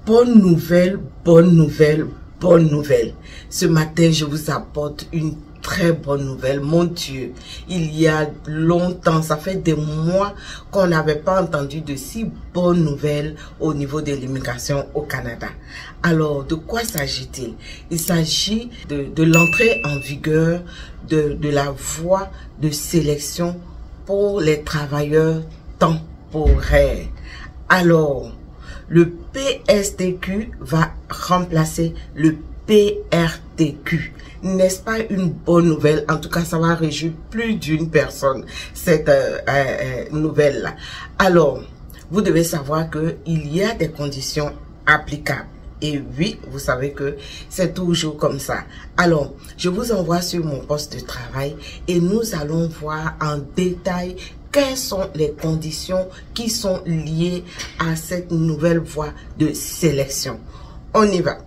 Bonne nouvelle, bonne nouvelle, bonne nouvelle. Ce matin, je vous apporte une très bonne nouvelle. Mon Dieu, il y a longtemps, ça fait des mois qu'on n'avait pas entendu de si bonnes nouvelles au niveau de l'immigration au Canada. Alors, de quoi s'agit-il? Il s'agit de l'entrée en vigueur de la voie de sélection pour les travailleurs temporaires. Alors, le PSTQ va remplacer le PRTQ. N'est-ce pas une bonne nouvelle? En tout cas, ça va réjouir plus d'une personne, cette nouvelle-là. Alors, vous devez savoir qu'il y a des conditions applicables. Et oui, vous savez que c'est toujours comme ça. Alors, je vous envoie sur mon poste de travail et nous allons voir en détail quelles sont les conditions qui sont liées à cette nouvelle voie de sélection. On y va.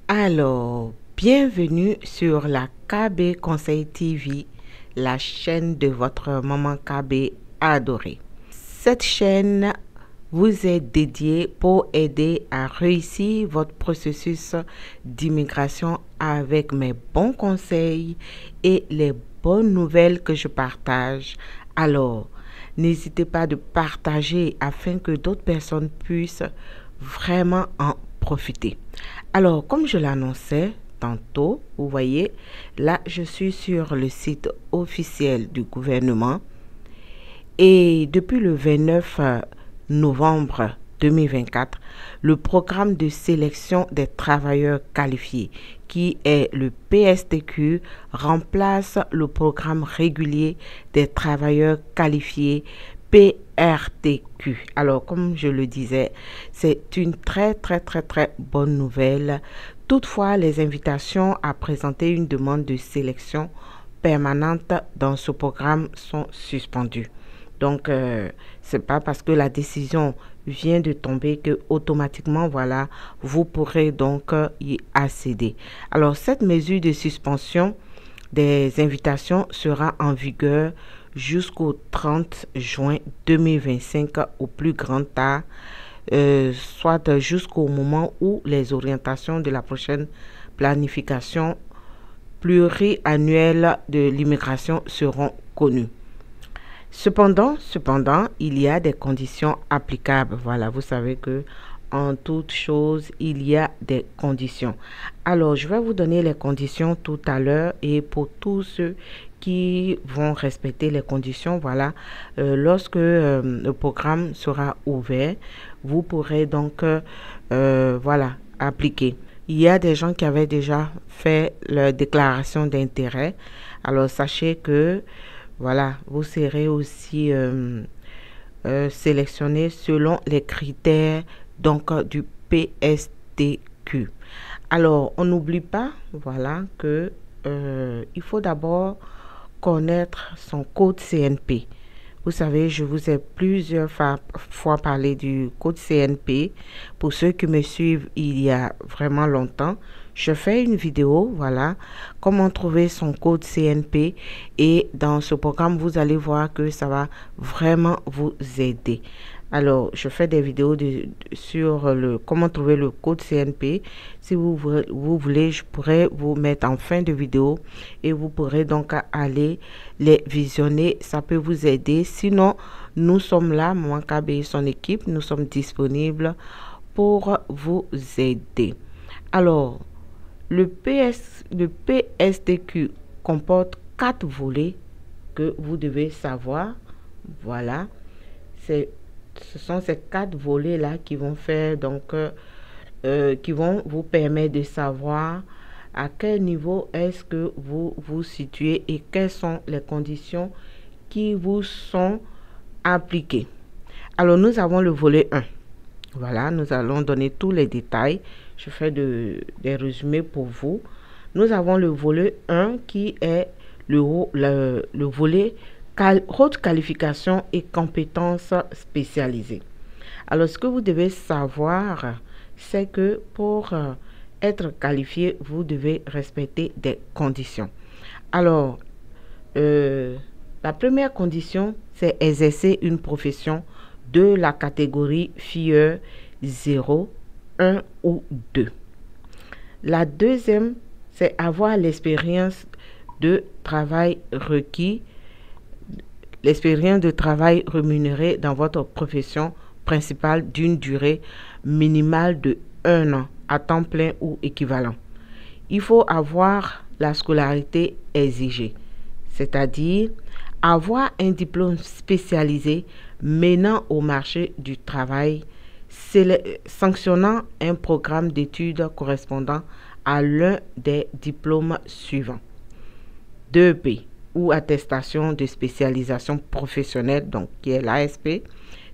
Alors, bienvenue sur la KB Conseil TV, la chaîne de votre maman KB adorée. Cette chaîne vous est dédiée pour aider à réussir votre processus d'immigration avec mes bons conseils et les bonnes nouvelles que je partage. Alors, n'hésitez pas de partager afin que d'autres personnes puissent vraiment en profiter. Alors, comme je l'annonçais tantôt, vous voyez, là, je suis sur le site officiel du gouvernement. Et depuis le 29 novembre 2024, le programme de sélection des travailleurs qualifiés, qui est le PSTQ, remplace le programme régulier des travailleurs qualifiés PRTQ. Alors, comme je le disais, c'est une très bonne nouvelle. Toutefois, les invitations à présenter une demande de sélection permanente dans ce programme sont suspendues. Donc, c'est pas parce que la décision vient de tomber que automatiquement, voilà, vous pourrez donc y accéder. Alors, cette mesure de suspension des invitations sera en vigueur jusqu'au 30 juin 2025 au plus grand tard, soit jusqu'au moment où les orientations de la prochaine planification pluriannuelle de l'immigration seront connues. Cependant, il y a des conditions applicables. Voilà, vous savez que en toute chose, il y a des conditions. Alors, je vais vous donner les conditions tout à l'heure et pour tous ceux qui vont respecter les conditions, voilà, lorsque le programme sera ouvert, vous pourrez donc, voilà, appliquer. Il y a des gens qui avaient déjà fait leur déclaration d'intérêt. Alors, sachez que voilà, vous serez aussi sélectionné selon les critères donc du PSTQ. Alors, on n'oublie pas, voilà, que il faut d'abord connaître son code CNP. Vous savez, je vous ai plusieurs fois parlé du code CNP. Pour ceux qui me suivent il y a vraiment longtemps, je fais une vidéo, voilà, comment trouver son code CNP. Et dans ce programme, vous allez voir que ça va vraiment vous aider. Alors, je fais des vidéos sur comment trouver le code CNP. Si vous voulez, je pourrais vous mettre en fin de vidéo et vous pourrez donc aller les visionner. Ça peut vous aider. Sinon, nous sommes là, moi, KB et son équipe, nous sommes disponibles pour vous aider. Alors, le PSTQ comporte 4 volets que vous devez savoir. Voilà, ce sont ces 4 volets-là qui vont faire donc, qui vont vous permettre de savoir à quel niveau est-ce que vous vous situez et quelles sont les conditions qui vous sont appliquées. Alors, nous avons le volet 1. Voilà, nous allons donner tous les détails. Je fais des résumés pour vous. Nous avons le volet 1 qui est le volet haute qualification et compétences spécialisées. Alors, ce que vous devez savoir, c'est que pour être qualifié, vous devez respecter des conditions. Alors, la première condition, c'est exercer une profession de la catégorie FIE 0, 1 ou 2. La deuxième, c'est avoir l'expérience de travail requis, l'expérience de travail rémunéré dans votre profession principale d'une durée minimale de 1 an à temps plein ou équivalent. Il faut avoir la scolarité exigée, c'est-à-dire avoir un diplôme spécialisé menant au marché du travail, sanctionnant un programme d'études correspondant à l'un des diplômes suivants. 2P ou attestation de spécialisation professionnelle, donc qui est l'ASP,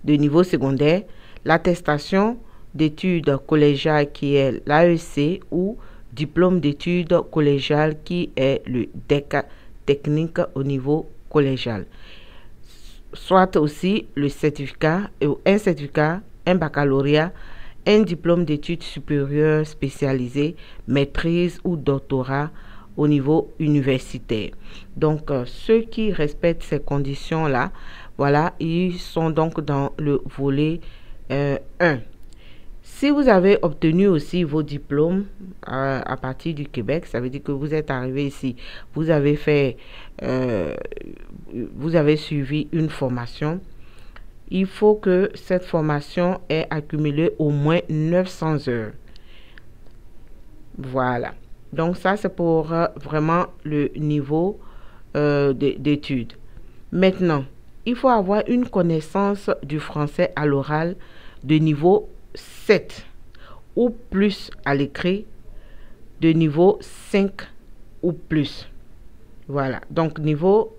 de niveau secondaire, l'attestation d'études collégiales qui est l'AEC ou diplôme d'études collégiales qui est le DEC technique au niveau collégial. Soit aussi le certificat, un baccalauréat, un diplôme d'études supérieures spécialisées, maîtrise ou doctorat au niveau universitaire. Donc, ceux qui respectent ces conditions-là, voilà, ils sont donc dans le volet 1. Si vous avez obtenu aussi vos diplômes à partir du Québec, ça veut dire que vous êtes arrivé ici, vous avez fait, vous avez suivi une formation. Il faut que cette formation ait accumulé au moins 900 heures. Voilà. Donc ça, c'est pour vraiment le niveau d'études. Maintenant, il faut avoir une connaissance du français à l'oral de niveau 7 ou plus à l'écrit, de niveau 5 ou plus. Voilà. Donc niveau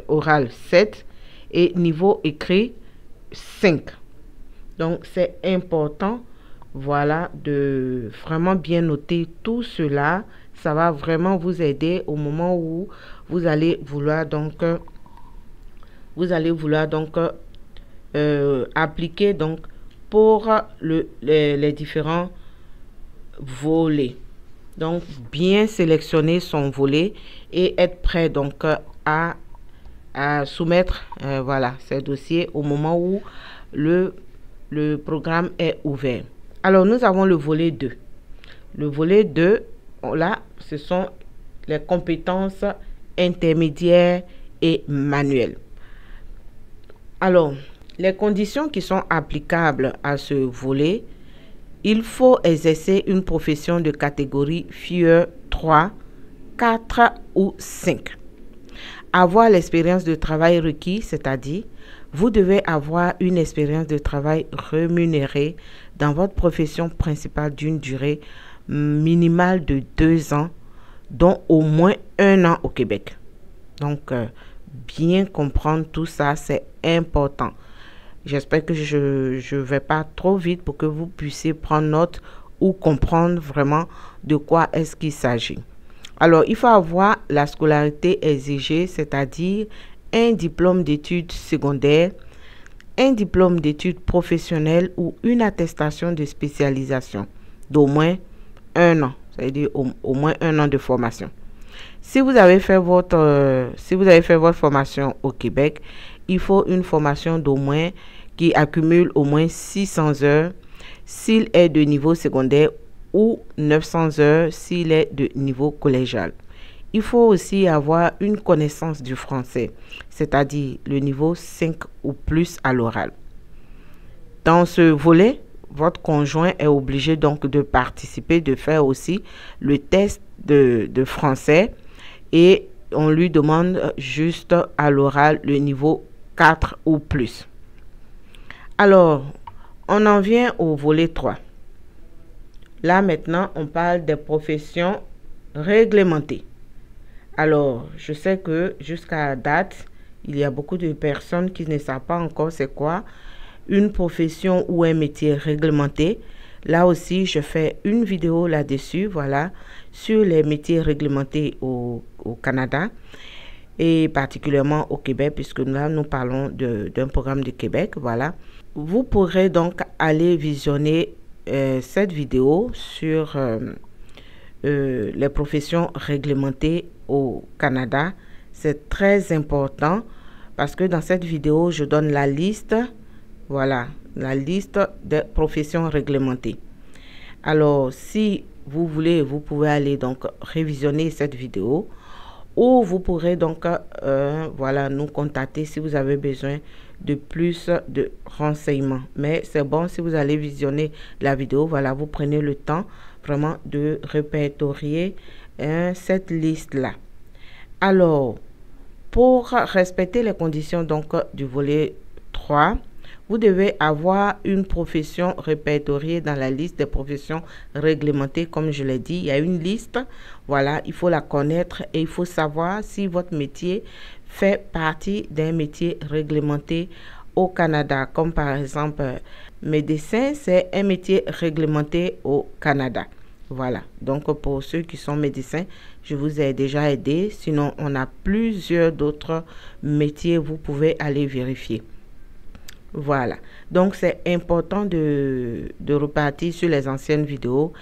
oral 7 et niveau écrit 5. Donc c'est important, voilà, de vraiment bien noter tout cela. Ça va vraiment vous aider au moment où vous allez vouloir donc appliquer donc pour les différents volets. Donc bien sélectionner son volet et être prêt donc à soumettre voilà, ces dossiers au moment où le programme est ouvert. Alors, nous avons le volet 2. Le volet 2, là, ce sont les compétences intermédiaires et manuelles. Alors, les conditions qui sont applicables à ce volet, il faut exercer une profession de catégorie FIE 3, 4 ou 5. Avoir l'expérience de travail requis, c'est-à-dire vous devez avoir une expérience de travail rémunérée dans votre profession principale d'une durée minimale de 2 ans, dont au moins 1 an au Québec. Donc, bien comprendre tout ça, c'est important. J'espère que je ne vais pas trop vite pour que vous puissiez prendre note ou comprendre vraiment de quoi est-ce qu'il s'agit. Alors, il faut avoir la scolarité exigée, c'est-à-dire un diplôme d'études secondaires, un diplôme d'études professionnelles ou une attestation de spécialisation d'au moins 1 an, c'est-à-dire au moins 1 an de formation. Si vous avez fait votre formation au Québec, il faut une formation d'au moins qui accumule au moins 600 heures s'il est de niveau secondaire ou 900 heures s'il est de niveau collégial. Il faut aussi avoir une connaissance du français, c'est-à-dire le niveau 5 ou plus à l'oral. Dans ce volet, votre conjoint est obligé donc de participer, de faire aussi le test de français et on lui demande juste à l'oral le niveau 4 ou plus. Alors, on en vient au volet 3. Là, maintenant, on parle des professions réglementées. Alors, je sais que jusqu'à date, il y a beaucoup de personnes qui ne savent pas encore c'est quoi une profession ou un métier réglementé. Là aussi, je fais une vidéo là-dessus, voilà, sur les métiers réglementés au Canada et particulièrement au Québec, puisque là, nous parlons d'un programme de Québec, voilà. Vous pourrez donc aller visionner cette vidéo sur les professions réglementées au Canada. C'est très important parce que dans cette vidéo, je donne la liste, voilà, la liste des professions réglementées. Alors, si vous voulez, vous pouvez aller donc révisionner cette vidéo ou vous pourrez donc voilà, nous contacter si vous avez besoin de plus de renseignements. Mais c'est bon, si vous allez visionner la vidéo, voilà, vous prenez le temps vraiment de répertorier cette liste-là. Alors, pour respecter les conditions donc du volet 3, vous devez avoir une profession répertoriée dans la liste des professions réglementées. Comme je l'ai dit, il y a une liste. Voilà, il faut la connaître et il faut savoir si votre métier fait partie d'un métier réglementé au Canada. Comme par exemple, médecin, c'est un métier réglementé au Canada. Voilà, donc pour ceux qui sont médecins, je vous ai déjà aidé. Sinon, on a plusieurs d'autres métiers, vous pouvez aller vérifier. Voilà, donc c'est important de repartir sur les anciennes vidéos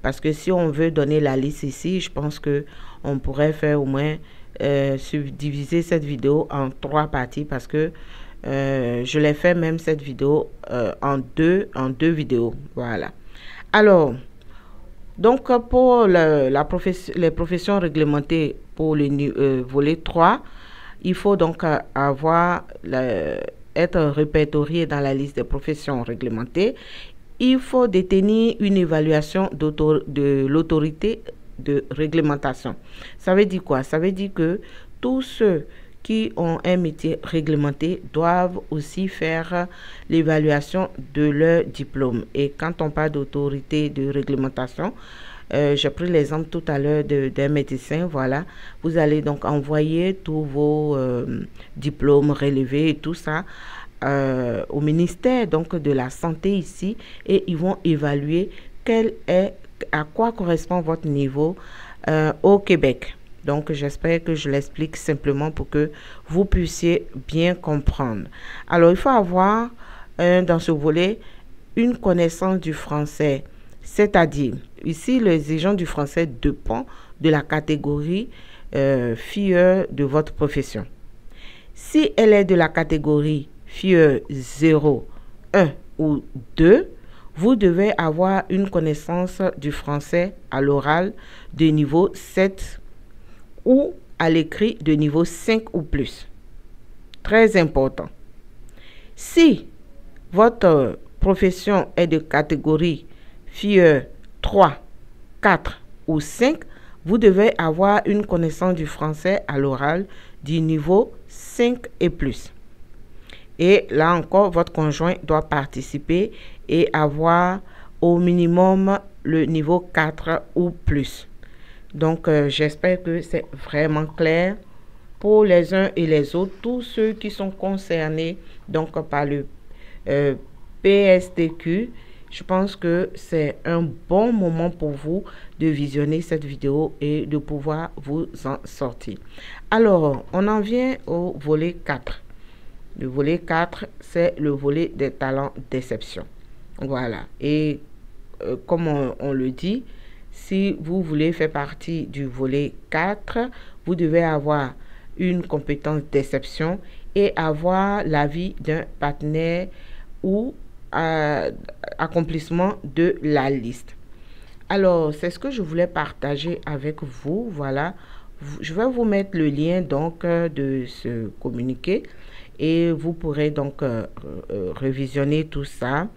parce que si on veut donner la liste ici, je pense que on pourrait faire au moins subdiviser cette vidéo en 3 parties parce que je l'ai fait même cette vidéo en deux vidéos. Voilà. Alors, donc pour les professions réglementées pour le volet 3, il faut donc avoir être répertorié dans la liste des professions réglementées. Il faut détenir une évaluation de l'autorité de réglementation. Ça veut dire quoi? Ça veut dire que tous ceux qui ont un métier réglementé doivent aussi faire l'évaluation de leur diplôme. Et quand on parle d'autorité de réglementation, j'ai pris l'exemple tout à l'heure d'un médecin. Voilà, vous allez donc envoyer tous vos diplômes relevés et tout ça au ministère donc de la santé ici, et ils vont évaluer à quoi correspond votre niveau au Québec. Donc, j'espère que je l'explique simplement pour que vous puissiez bien comprendre. Alors, il faut avoir dans ce volet une connaissance du français. C'est-à-dire, ici, l'exigence du français dépend de la catégorie FIE de votre profession. Si elle est de la catégorie FIE 0, 1 ou 2, vous devez avoir une connaissance du français à l'oral de niveau 7 ou à l'écrit de niveau 5 ou plus. Très important. Si votre profession est de catégorie FIE 3, 4 ou 5, vous devez avoir une connaissance du français à l'oral du niveau 5 et plus. Et là encore, votre conjoint doit participer et avoir au minimum le niveau 4 ou plus. Donc, j'espère que c'est vraiment clair pour les uns et les autres, tous ceux qui sont concernés donc par le PSTQ. Je pense que c'est un bon moment pour vous de visionner cette vidéo et de pouvoir vous en sortir. Alors, on en vient au volet 4. Le volet 4, c'est le volet des talents d'exception. Voilà. Et comme on le dit, si vous voulez faire partie du volet 4, vous devez avoir une compétence d'exception et avoir l'avis d'un partenaire ou accomplissement de la liste. Alors, c'est ce que je voulais partager avec vous. Voilà. Je vais vous mettre le lien donc de ce communiqué et vous pourrez donc révisionner tout ça.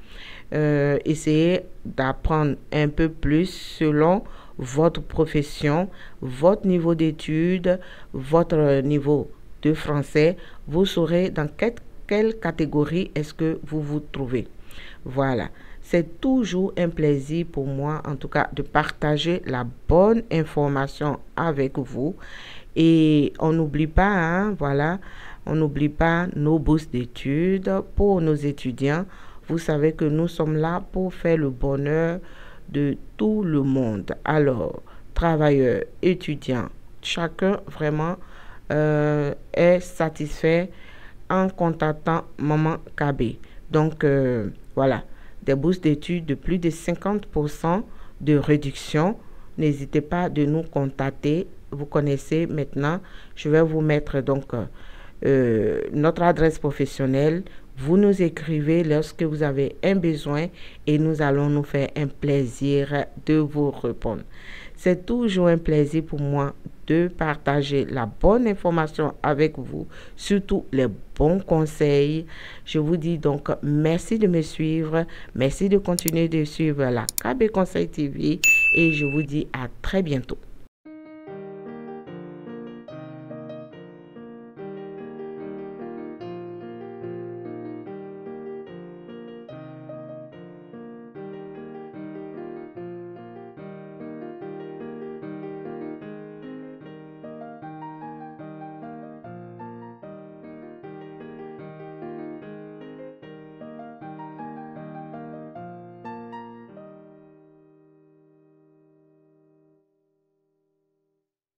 Essayer d'apprendre un peu plus selon votre profession, votre niveau d'études, votre niveau de français. Vous saurez dans quelle catégorie est-ce que vous vous trouvez. Voilà, c'est toujours un plaisir pour moi, en tout cas, de partager la bonne information avec vous. Et on n'oublie pas, hein, voilà, on n'oublie pas nos bourses d'études pour nos étudiants. Vous savez que nous sommes là pour faire le bonheur de tout le monde. Alors, travailleurs, étudiants, chacun vraiment est satisfait en contactant Maman KB. Donc, voilà, des bourses d'études de plus de 50% de réduction n'hésitez pas de nous contacter. Vous connaissez maintenant, je vais vous mettre donc notre adresse professionnelle. Vous nous écrivez lorsque vous avez un besoin et nous allons nous faire un plaisir de vous répondre. C'est toujours un plaisir pour moi de partager la bonne information avec vous, surtout les bons conseils. Je vous dis donc merci de me suivre, merci de continuer de suivre la KB Conseil TV et je vous dis à très bientôt.